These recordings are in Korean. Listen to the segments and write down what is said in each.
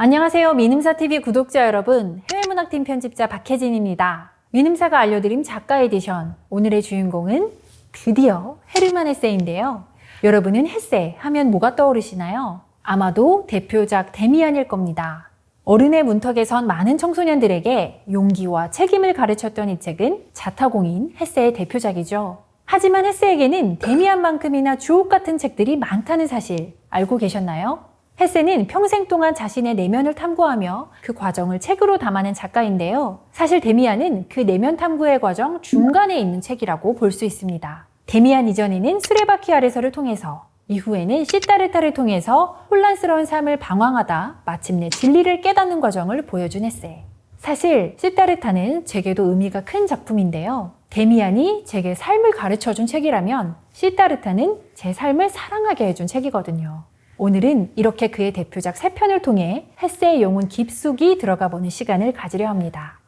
안녕하세요. 민음사TV 구독자 여러분, 해외문학팀 편집자 박혜진입니다. 민음사가 알려드린 작가 에디션, 오늘의 주인공은 드디어 헤르만 헤세인데요. 여러분은 헤세 하면 뭐가 떠오르시나요? 아마도 대표작 데미안일 겁니다. 어른의 문턱에선 많은 청소년들에게 용기와 책임을 가르쳤던 이 책은 자타공인 헤세의 대표작이죠. 하지만 헤세에게는 데미안만큼이나 주옥 같은 책들이 많다는 사실 알고 계셨나요? 헤세는 평생 동안 자신의 내면을 탐구하며 그 과정을 책으로 담아낸 작가인데요. 사실 데미안은 그 내면 탐구의 과정 중간에 있는 책이라고 볼 수 있습니다. 데미안 이전에는 수레바퀴 아래서를 통해서, 이후에는 시타르타를 통해서 혼란스러운 삶을 방황하다 마침내 진리를 깨닫는 과정을 보여준 헤세. 사실 시타르타는 제게도 의미가 큰 작품인데요. 데미안이 제게 삶을 가르쳐준 책이라면 시타르타는 제 삶을 사랑하게 해준 책이거든요. 오늘은 이렇게 그의 대표작 3편을 통해 헤세의 영혼 깊숙이 들어가 보는 시간을 가지려 합니다.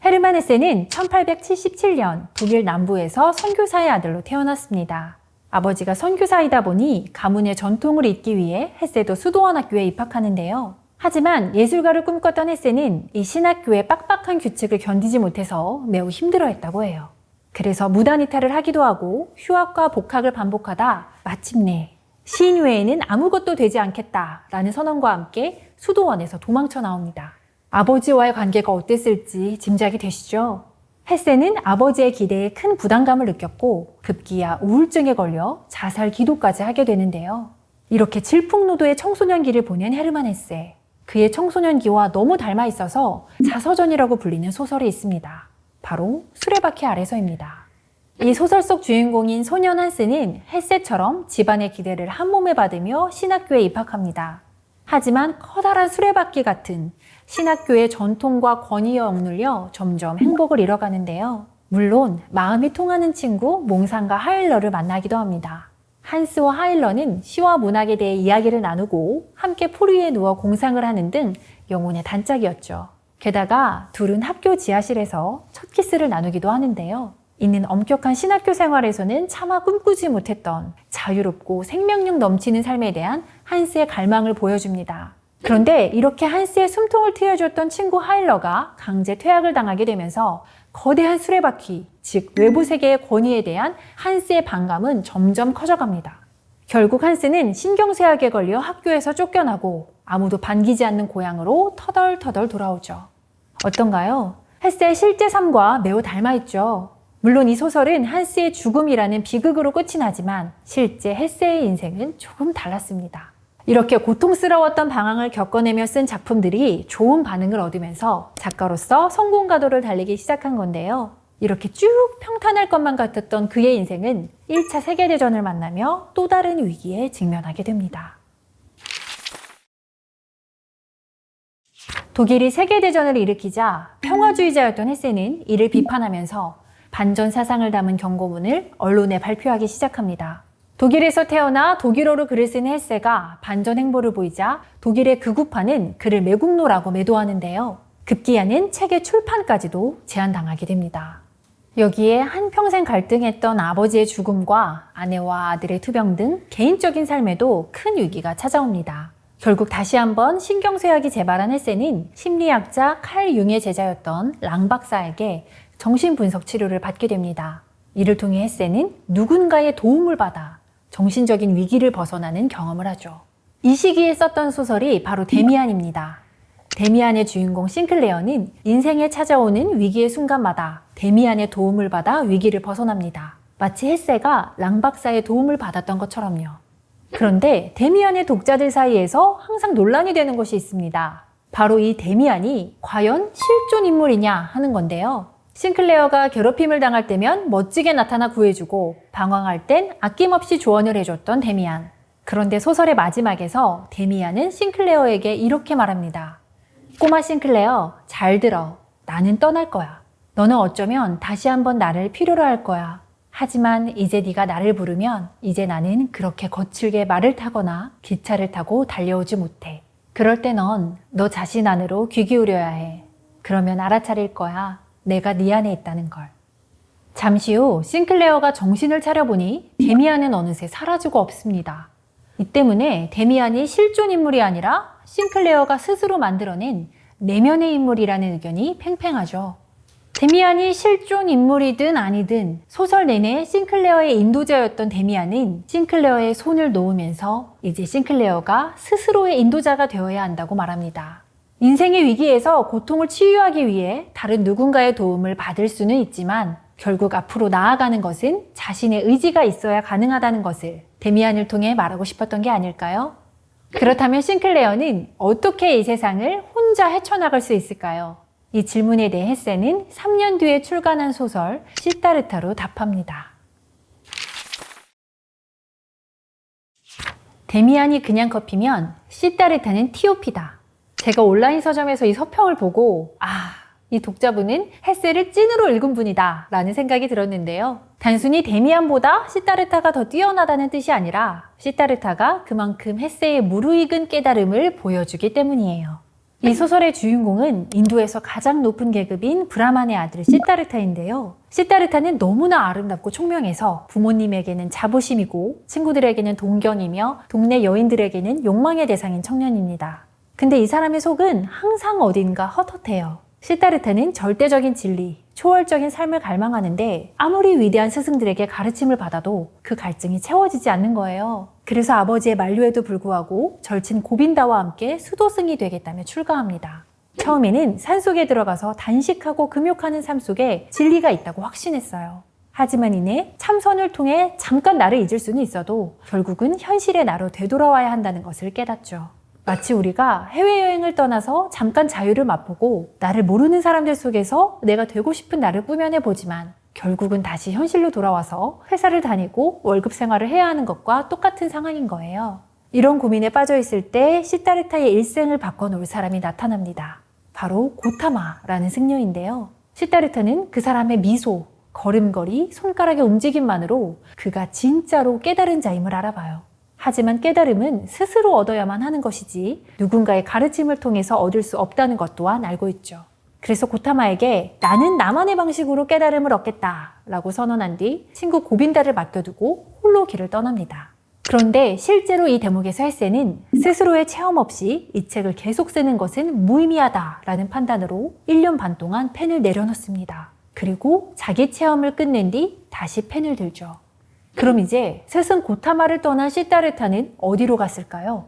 헤르만 헤세는 1877년 독일 남부에서 선교사의 아들로 태어났습니다. 아버지가 선교사이다 보니 가문의 전통을 잇기 위해 헤세도 수도원 학교에 입학하는데요. 하지만 예술가를 꿈꿨던 헤세는 이 신학교의 빡빡한 규칙을 견디지 못해서 매우 힘들어했다고 해요. 그래서 무단 이탈을 하기도 하고 휴학과 복학을 반복하다 마침내 시인 외에는 아무것도 되지 않겠다라는 선언과 함께 수도원에서 도망쳐 나옵니다. 아버지와의 관계가 어땠을지 짐작이 되시죠? 헤세는 아버지의 기대에 큰 부담감을 느꼈고 급기야 우울증에 걸려 자살 기도까지 하게 되는데요. 이렇게 질풍노도의 청소년기를 보낸 헤르만 헤세. 그의 청소년기와 너무 닮아 있어서 자서전이라고 불리는 소설이 있습니다. 바로 수레바퀴 아래서입니다. 이 소설 속 주인공인 소년 한스는 헤세처럼 집안의 기대를 한몸에 받으며 신학교에 입학합니다. 하지만 커다란 수레바퀴 같은 신학교의 전통과 권위에 억눌려 점점 행복을 잃어가는데요. 물론 마음이 통하는 친구 몽상과 하일러를 만나기도 합니다. 한스와 하일러는 시와 문학에 대해 이야기를 나누고 함께 풀 위에 누워 공상을 하는 등 영혼의 단짝이었죠. 게다가 둘은 학교 지하실에서 첫 키스를 나누기도 하는데요. 이는 엄격한 신학교 생활에서는 차마 꿈꾸지 못했던 자유롭고 생명력 넘치는 삶에 대한 한스의 갈망을 보여줍니다. 그런데 이렇게 한스의 숨통을 트여줬던 친구 하일러가 강제 퇴학을 당하게 되면서 거대한 수레바퀴, 즉 외부 세계의 권위에 대한 한스의 반감은 점점 커져갑니다. 결국 한스는 신경쇠약에 걸려 학교에서 쫓겨나고 아무도 반기지 않는 고향으로 터덜터덜 돌아오죠. 어떤가요? 헤세의 실제 삶과 매우 닮아있죠. 물론 이 소설은 한스의 죽음이라는 비극으로 끝이 나지만 실제 헤세의 인생은 조금 달랐습니다. 이렇게 고통스러웠던 방황을 겪어내며 쓴 작품들이 좋은 반응을 얻으면서 작가로서 성공 가도를 달리기 시작한 건데요. 이렇게 쭉 평탄할 것만 같았던 그의 인생은 1차 세계대전을 만나며 또 다른 위기에 직면하게 됩니다. 독일이 세계대전을 일으키자 평화주의자였던 헤세는 이를 비판하면서 반전 사상을 담은 경고문을 언론에 발표하기 시작합니다. 독일에서 태어나 독일어로 글을 쓰는 헤세가 반전 행보를 보이자 독일의 극우파는 그를 매국노라고 매도하는데요. 급기야는 책의 출판까지도 제한당하게 됩니다. 여기에 한평생 갈등했던 아버지의 죽음과 아내와 아들의 투병 등 개인적인 삶에도 큰 위기가 찾아옵니다. 결국 다시 한번 신경쇠약이 재발한 헤세는 심리학자 칼 융의 제자였던 랑 박사에게 정신분석 치료를 받게 됩니다. 이를 통해 헤세는 누군가의 도움을 받아 정신적인 위기를 벗어나는 경험을 하죠. 이 시기에 썼던 소설이 바로 데미안입니다. 데미안의 주인공 싱클레어는 인생에 찾아오는 위기의 순간마다 데미안의 도움을 받아 위기를 벗어납니다. 마치 헤세가 랑 박사의 도움을 받았던 것처럼요. 그런데 데미안의 독자들 사이에서 항상 논란이 되는 것이 있습니다. 바로 이 데미안이 과연 실존 인물이냐 하는 건데요. 싱클레어가 괴롭힘을 당할 때면 멋지게 나타나 구해주고 방황할 땐 아낌없이 조언을 해줬던 데미안. 그런데 소설의 마지막에서 데미안은 싱클레어에게 이렇게 말합니다. 꼬마 싱클레어, 잘 들어. 나는 떠날 거야. 너는 어쩌면 다시 한번 나를 필요로 할 거야. 하지만 이제 네가 나를 부르면 이제 나는 그렇게 거칠게 말을 타거나 기차를 타고 달려오지 못해. 그럴 때 넌 너 자신 안으로 귀 기울여야 해. 그러면 알아차릴 거야. 내가 네 안에 있다는 걸. 잠시 후 싱클레어가 정신을 차려보니 데미안은 어느새 사라지고 없습니다. 이 때문에 데미안이 실존 인물이 아니라 싱클레어가 스스로 만들어낸 내면의 인물이라는 의견이 팽팽하죠. 데미안이 실존 인물이든 아니든 소설 내내 싱클레어의 인도자였던 데미안은 싱클레어의 손을 놓으면서 이제 싱클레어가 스스로의 인도자가 되어야 한다고 말합니다. 인생의 위기에서 고통을 치유하기 위해 다른 누군가의 도움을 받을 수는 있지만 결국 앞으로 나아가는 것은 자신의 의지가 있어야 가능하다는 것을 데미안을 통해 말하고 싶었던 게 아닐까요? 그렇다면 싱클레어는 어떻게 이 세상을 혼자 헤쳐나갈 수 있을까요? 이 질문에 대해 헤세는 3년 뒤에 출간한 소설 시타르타로 답합니다. 데미안이 그냥 커피면 시타르타는 티오피다. 제가 온라인 서점에서 이 서평을 보고 이 독자분은 헤세를 찐으로 읽은 분이다 라는 생각이 들었는데요. 단순히 데미안보다 시타르타가 더 뛰어나다는 뜻이 아니라 시타르타가 그만큼 헤세의 무르익은 깨달음을 보여주기 때문이에요. 이 소설의 주인공은 인도에서 가장 높은 계급인 브라만의 아들 시타르타인데요. 시타르타는 너무나 아름답고 총명해서 부모님에게는 자부심이고 친구들에게는 동경이며 동네 여인들에게는 욕망의 대상인 청년입니다. 근데 이 사람의 속은 항상 어딘가 헛헛해요. 시타르타는 절대적인 진리, 초월적인 삶을 갈망하는데 아무리 위대한 스승들에게 가르침을 받아도 그 갈증이 채워지지 않는 거예요. 그래서 아버지의 만류에도 불구하고 절친 고빈다와 함께 수도승이 되겠다며 출가합니다. 처음에는 산속에 들어가서 단식하고 금욕하는 삶 속에 진리가 있다고 확신했어요. 하지만 이내 참선을 통해 잠깐 나를 잊을 수는 있어도 결국은 현실의 나로 되돌아와야 한다는 것을 깨닫죠. 마치 우리가 해외여행을 떠나서 잠깐 자유를 맛보고 나를 모르는 사람들 속에서 내가 되고 싶은 나를 꾸며내보지만 결국은 다시 현실로 돌아와서 회사를 다니고 월급 생활을 해야 하는 것과 똑같은 상황인 거예요. 이런 고민에 빠져있을 때 시타르타의 일생을 바꿔놓을 사람이 나타납니다. 바로 고타마라는 승려인데요. 시타르타는 그 사람의 미소, 걸음걸이, 손가락의 움직임만으로 그가 진짜로 깨달은 자임을 알아봐요. 하지만 깨달음은 스스로 얻어야만 하는 것이지 누군가의 가르침을 통해서 얻을 수 없다는 것 또한 알고 있죠. 그래서 고타마에게 나는 나만의 방식으로 깨달음을 얻겠다 라고 선언한 뒤 친구 고빈다를 맡겨두고 홀로 길을 떠납니다. 그런데 실제로 이 대목에서 헤세는 스스로의 체험 없이 이 책을 계속 쓰는 것은 무의미하다라는 판단으로 1년 반 동안 펜을 내려놓습니다. 그리고 자기 체험을 끝낸 뒤 다시 펜을 들죠. 그럼 이제 스승 고타마를 떠난 시타르타는 어디로 갔을까요?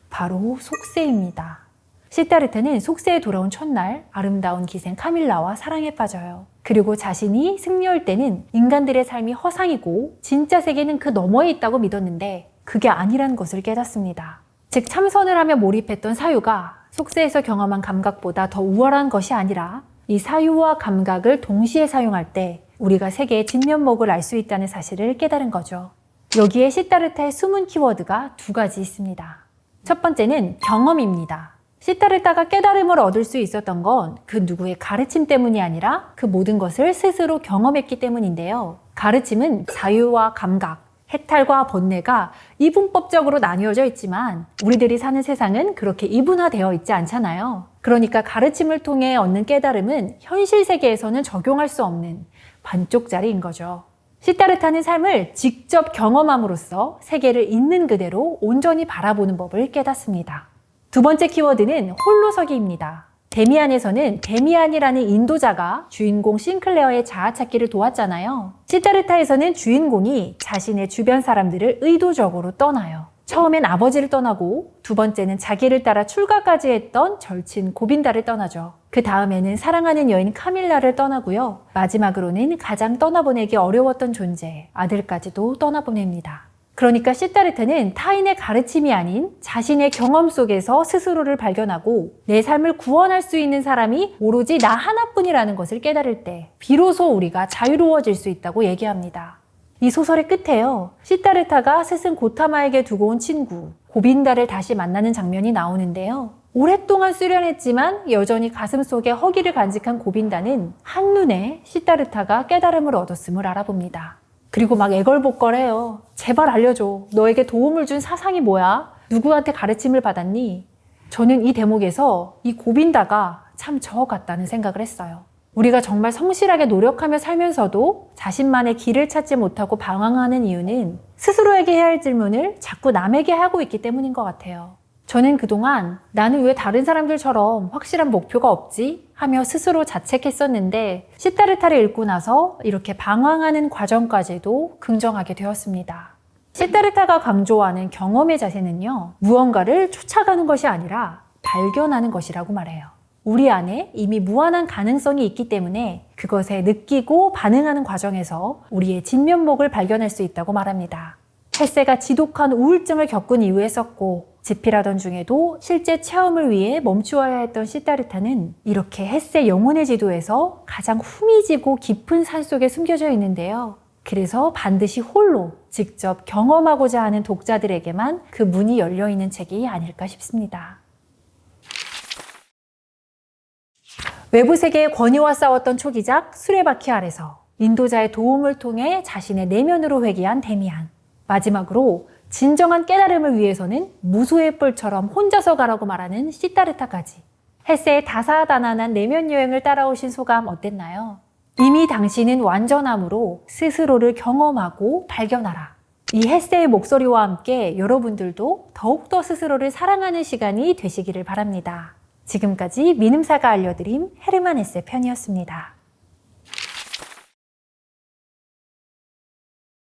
바로 속세입니다. 시타르타는 속세에 돌아온 첫날 아름다운 기생 카밀라와 사랑에 빠져요. 그리고 자신이 승려일 때는 인간들의 삶이 허상이고 진짜 세계는 그 너머에 있다고 믿었는데 그게 아니란 것을 깨닫습니다. 즉 참선을 하며 몰입했던 사유가 속세에서 경험한 감각보다 더 우월한 것이 아니라 이 사유와 감각을 동시에 사용할 때 우리가 세계의 진면목을 알 수 있다는 사실을 깨달은 거죠. 여기에 시타르타의 숨은 키워드가 두 가지 있습니다. 첫 번째는 경험입니다. 시타르타가 깨달음을 얻을 수 있었던 건 그 누구의 가르침 때문이 아니라 그 모든 것을 스스로 경험했기 때문인데요. 가르침은 사유와 감각, 해탈과 번뇌가 이분법적으로 나뉘어져 있지만 우리들이 사는 세상은 그렇게 이분화되어 있지 않잖아요. 그러니까 가르침을 통해 얻는 깨달음은 현실 세계에서는 적용할 수 없는 반쪽짜리인 거죠. 시타르타는 삶을 직접 경험함으로써 세계를 있는 그대로 온전히 바라보는 법을 깨닫습니다. 두 번째 키워드는 홀로서기입니다. 데미안에서는 데미안이라는 인도자가 주인공 싱클레어의 자아찾기를 도왔잖아요. 시타르타에서는 주인공이 자신의 주변 사람들을 의도적으로 떠나요. 처음엔 아버지를 떠나고 두 번째는 자기를 따라 출가까지 했던 절친 고빈다를 떠나죠. 그 다음에는 사랑하는 여인 카밀라를 떠나고요. 마지막으로는 가장 떠나보내기 어려웠던 존재, 아들까지도 떠나보냅니다. 그러니까 시타르타는 타인의 가르침이 아닌 자신의 경험 속에서 스스로를 발견하고 내 삶을 구원할 수 있는 사람이 오로지 나 하나뿐이라는 것을 깨달을 때 비로소 우리가 자유로워질 수 있다고 얘기합니다. 이 소설의 끝에요. 시타르타가 스승 고타마에게 두고 온 친구 고빈다를 다시 만나는 장면이 나오는데요. 오랫동안 수련했지만 여전히 가슴속에 허기를 간직한 고빈다는 한눈에 시타르타가 깨달음을 얻었음을 알아봅니다. 그리고 막 애걸복걸해요. 제발 알려줘. 너에게 도움을 준 사상이 뭐야? 누구한테 가르침을 받았니? 저는 이 대목에서 이 고빈다가 참 저 같다는 생각을 했어요. 우리가 정말 성실하게 노력하며 살면서도 자신만의 길을 찾지 못하고 방황하는 이유는 스스로에게 해야 할 질문을 자꾸 남에게 하고 있기 때문인 것 같아요. 저는 그동안 나는 왜 다른 사람들처럼 확실한 목표가 없지? 하며 스스로 자책했었는데 시타르타를 읽고 나서 이렇게 방황하는 과정까지도 긍정하게 되었습니다. 시타르타가 강조하는 경험의 자세는요, 무언가를 쫓아가는 것이 아니라 발견하는 것이라고 말해요. 우리 안에 이미 무한한 가능성이 있기 때문에 그것에 느끼고 반응하는 과정에서 우리의 진면목을 발견할 수 있다고 말합니다. 햇세가 지독한 우울증을 겪은 이후에 썼고 집필하던 중에도 실제 체험을 위해 멈추어야 했던 시타르타는 이렇게 햇세 영혼의 지도에서 가장 후미지고 깊은 산속에 숨겨져 있는데요. 그래서 반드시 홀로 직접 경험하고자 하는 독자들에게만 그 문이 열려있는 책이 아닐까 싶습니다. 외부 세계의 권위와 싸웠던 초기작 수레바퀴 아래서 인도자의 도움을 통해 자신의 내면으로 회귀한 데미안. 마지막으로 진정한 깨달음을 위해서는 무소의 뿔처럼 혼자서 가라고 말하는 시타르타까지. 햇세의 다사다난한 내면 여행을 따라오신 소감 어땠나요? 이미 당신은 완전함으로 스스로를 경험하고 발견하라. 이 햇세의 목소리와 함께 여러분들도 더욱더 스스로를 사랑하는 시간이 되시기를 바랍니다. 지금까지 민음사가 알려드린 헤르만 햇세 편이었습니다.